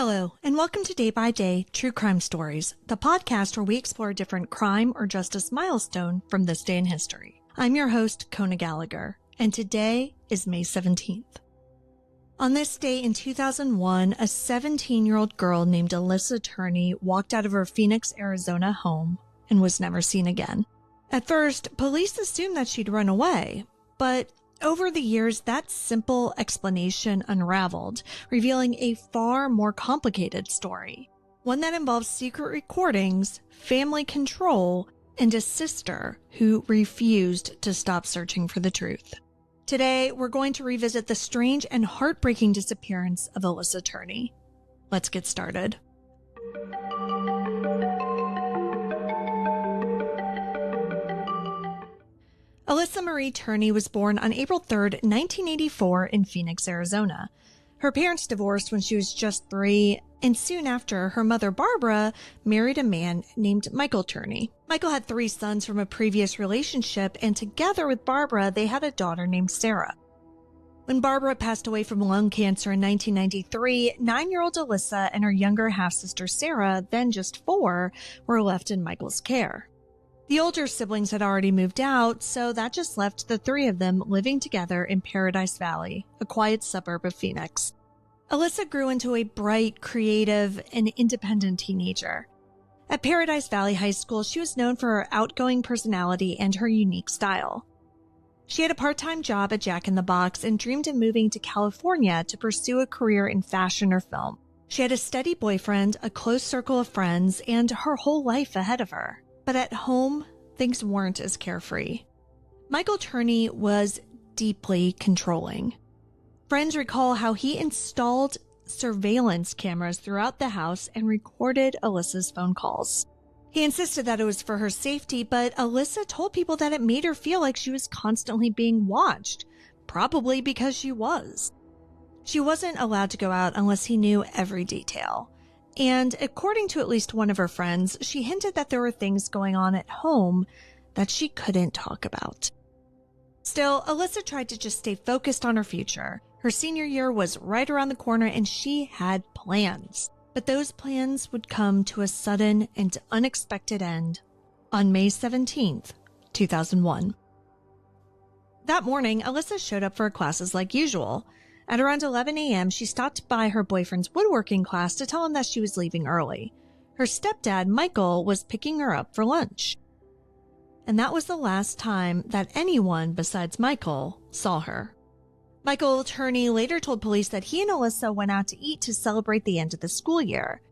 Hello, and welcome to Day by Day True Crime Stories, the podcast where we explore a different crime or justice milestone from this day in history. I'm your host, Kona Gallagher, and today is May 17th. On this day in 2001, a 17-year-old girl named Alissa Turney walked out of her Phoenix, Arizona home and was never seen again. At first, police assumed that she'd run away, but over the years, that simple explanation unraveled, revealing a far more complicated story. One that involves secret recordings, family control, and a sister who refused to stop searching for the truth. Today, we're going to revisit the strange and heartbreaking disappearance of Alissa Turney. Let's get started. Alissa Marie Turney was born on April 3, 1984 in Phoenix, Arizona. Her parents divorced when she was just 3, and soon after, her mother Barbara married a man named Michael Turney. Michael had 3 sons from a previous relationship, and together with Barbara, they had a daughter named Sarah. When Barbara passed away from lung cancer in 1993, 9-year-old Alissa and her younger half-sister Sarah, then just 4, were left in Michael's care. The older siblings had already moved out, so that just left the 3 of them living together in Paradise Valley, a quiet suburb of Phoenix. Alissa grew into a bright, creative, and independent teenager. At Paradise Valley High School, she was known for her outgoing personality and her unique style. She had a part-time job at Jack in the Box and dreamed of moving to California to pursue a career in fashion or film. She had a steady boyfriend, a close circle of friends, and her whole life ahead of her. But at home, things weren't as carefree. Michael Turney was deeply controlling. Friends recall how he installed surveillance cameras throughout the house and recorded Alissa's phone calls. He insisted that it was for her safety, but Alissa told people that it made her feel like she was constantly being watched, probably because she was. She wasn't allowed to go out unless he knew every detail. And according to at least one of her friends, she hinted that there were things going on at home that she couldn't talk about. Still, Alissa tried to just stay focused on her future. Her senior year was right around the corner and she had plans. But those plans would come to a sudden and unexpected end on May 17th, 2001. That morning, Alissa showed up for her classes like usual. At around 11 a.m., she stopped by her boyfriend's woodworking class to tell him that she was leaving early. Her stepdad, Michael, was picking her up for lunch. And that was the last time that anyone besides Michael saw her. Michael Turney later told police that he and Alissa went out to eat to celebrate the end of the school year,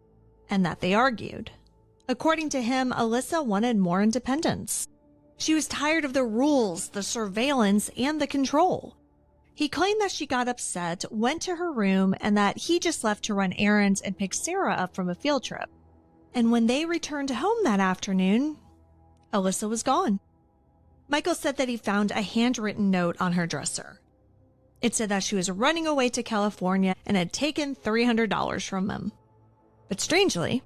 and that they argued. According to him, Alissa wanted more independence. She was tired of the rules, the surveillance, and the control. He claimed that she got upset, went to her room, and that he just left to run errands and pick Sarah up from a field trip. And when they returned home that afternoon, Alissa was gone. Michael said that he found a handwritten note on her dresser. It said that she was running away to California and had taken $300 from him. But strangely,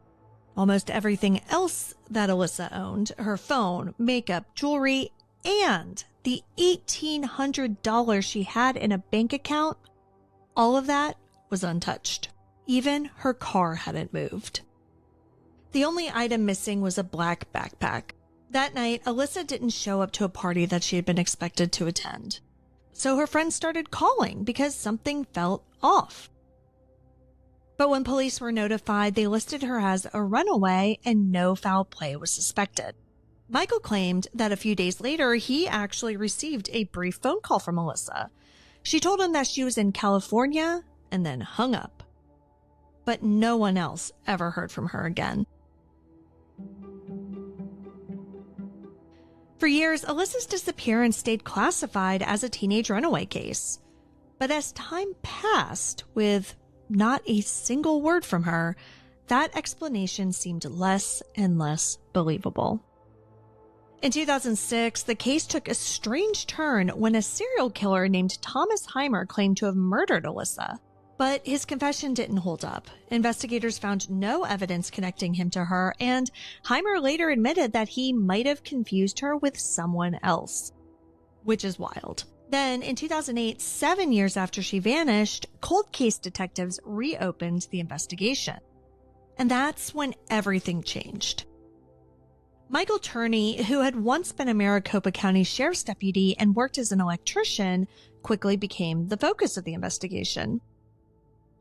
almost everything else that Alissa owned, her phone, makeup, jewelry, and the $1,800 she had in a bank account, all of that was untouched. Even her car hadn't moved. The only item missing was a black backpack. That night, Alissa didn't show up to a party that she had been expected to attend. So her friends started calling because something felt off. But when police were notified, they listed her as a runaway and no foul play was suspected. Michael claimed that a few days later, he actually received a brief phone call from Alissa. She told him that she was in California and then hung up. But no one else ever heard from her again. For years, Alissa's disappearance stayed classified as a teenage runaway case. But as time passed, with not a single word from her, that explanation seemed less and less believable. In 2006, the case took a strange turn when a serial killer named Thomas Heimer claimed to have murdered Alissa. But his confession didn't hold up. Investigators found no evidence connecting him to her, and Heimer later admitted that he might have confused her with someone else. Which is wild. Then, in 2008, 7 years after she vanished, cold case detectives reopened the investigation. And that's when everything changed. Michael Turney, who had once been a Maricopa County Sheriff's deputy and worked as an electrician, quickly became the focus of the investigation.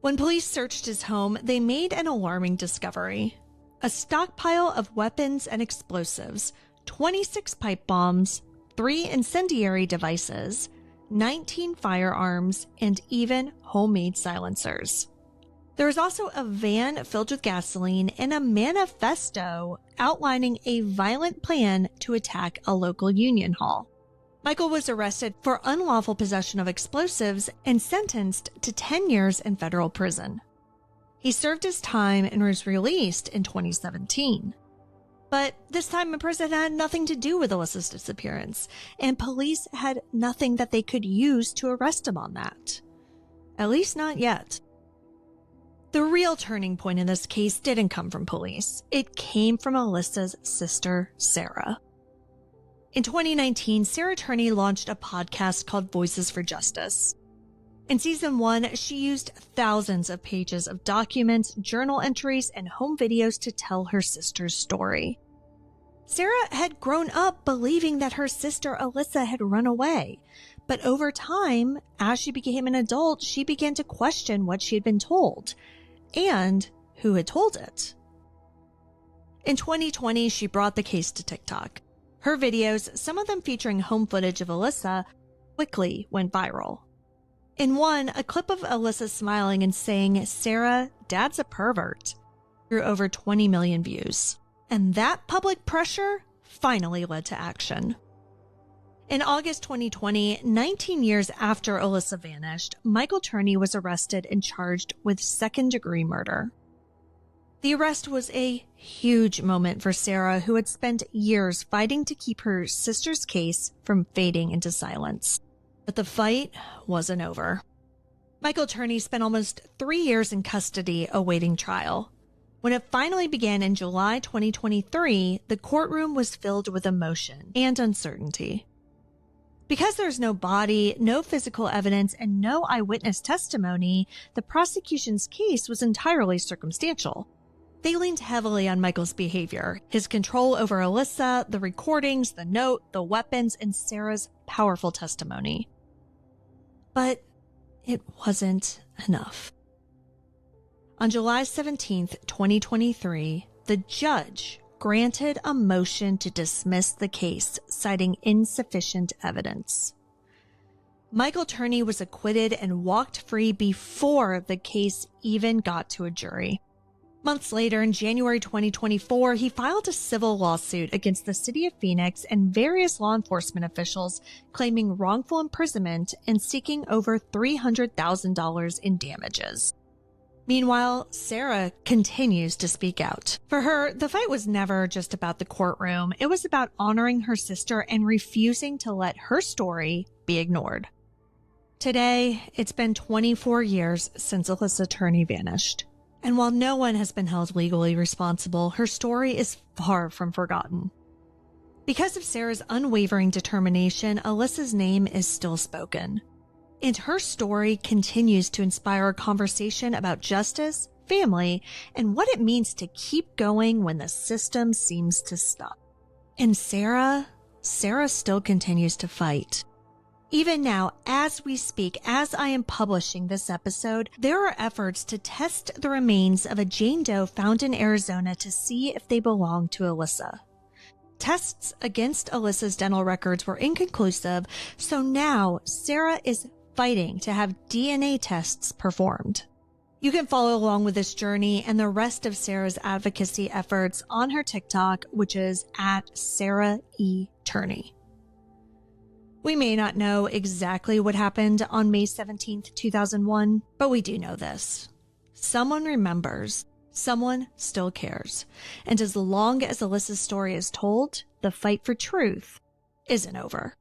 When police searched his home, they made an alarming discovery: a stockpile of weapons and explosives, 26 pipe bombs, 3 incendiary devices, 19 firearms, and even homemade silencers. There was also a van filled with gasoline and a manifesto outlining a violent plan to attack a local union hall. Michael was arrested for unlawful possession of explosives and sentenced to 10 years in federal prison. He served his time and was released in 2017. But this time in prison had nothing to do with Alissa's disappearance, and police had nothing that they could use to arrest him on that. At least not yet. The real turning point in this case didn't come from police. It came from Alissa's sister, Sarah. In 2019, Sarah Turney launched a podcast called Voices for Justice. In season 1, she used thousands of pages of documents, journal entries, and home videos to tell her sister's story. Sarah had grown up believing that her sister Alissa had run away, but over time, as she became an adult, she began to question what she had been told and who had told it. In 2020, she brought the case to TikTok. Her videos, some of them featuring home footage of Alissa, quickly went viral. In one, a clip of Alissa smiling and saying, "Sarah, Dad's a pervert," drew over 20 million views. And that public pressure finally led to action. In August 2020, 19 years after Alissa vanished, Michael Turney was arrested and charged with second-degree murder. The arrest was a huge moment for Sarah, who had spent years fighting to keep her sister's case from fading into silence. But the fight wasn't over. Michael Turney spent almost 3 years in custody awaiting trial. When it finally began in July 2023, the courtroom was filled with emotion and uncertainty. Because there's no body, no physical evidence, and no eyewitness testimony, the prosecution's case was entirely circumstantial. They leaned heavily on Michael's behavior, his control over Alissa, the recordings, the note, the weapons, and Sarah's powerful testimony. But it wasn't enough. On July 17th, 2023, the judge granted a motion to dismiss the case, citing insufficient evidence. Michael Turney was acquitted and walked free before the case even got to a jury. Months later, in January 2024, he filed a civil lawsuit against the city of Phoenix and various law enforcement officials, claiming wrongful imprisonment and seeking over $300,000 in damages. Meanwhile, Sarah continues to speak out. For her, the fight was never just about the courtroom. It was about honoring her sister and refusing to let her story be ignored. Today, it's been 24 years since Alissa Turney vanished. And while no one has been held legally responsible, her story is far from forgotten. Because of Sarah's unwavering determination, Alissa's name is still spoken. And her story continues to inspire a conversation about justice, family, and what it means to keep going when the system seems to stop. And Sarah still continues to fight. Even now, as we speak, as I am publishing this episode, there are efforts to test the remains of a Jane Doe found in Arizona to see if they belong to Alissa. Tests against Alissa's dental records were inconclusive, so now Sarah is fighting to have DNA tests performed. You can follow along with this journey and the rest of Sarah's advocacy efforts on her TikTok, which is at Sarah E. Turney. We may not know exactly what happened on May 17th, 2001, but we do know this. Someone remembers, someone still cares, and as long as Alissa's story is told, the fight for truth isn't over.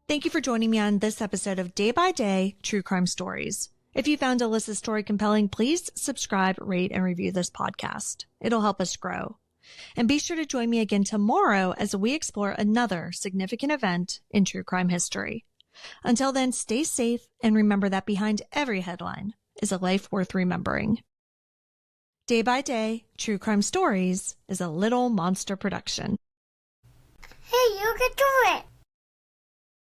Thank you for joining me on this episode of Day by Day True Crime Stories. If you found Alissa's story compelling, please subscribe, rate, and review this podcast. It'll help us grow. And be sure to join me again tomorrow as we explore another significant event in true crime history. Until then, stay safe and remember that behind every headline is a life worth remembering. Day by Day, True Crime Stories is a Little Monster production. Hey, you can do it!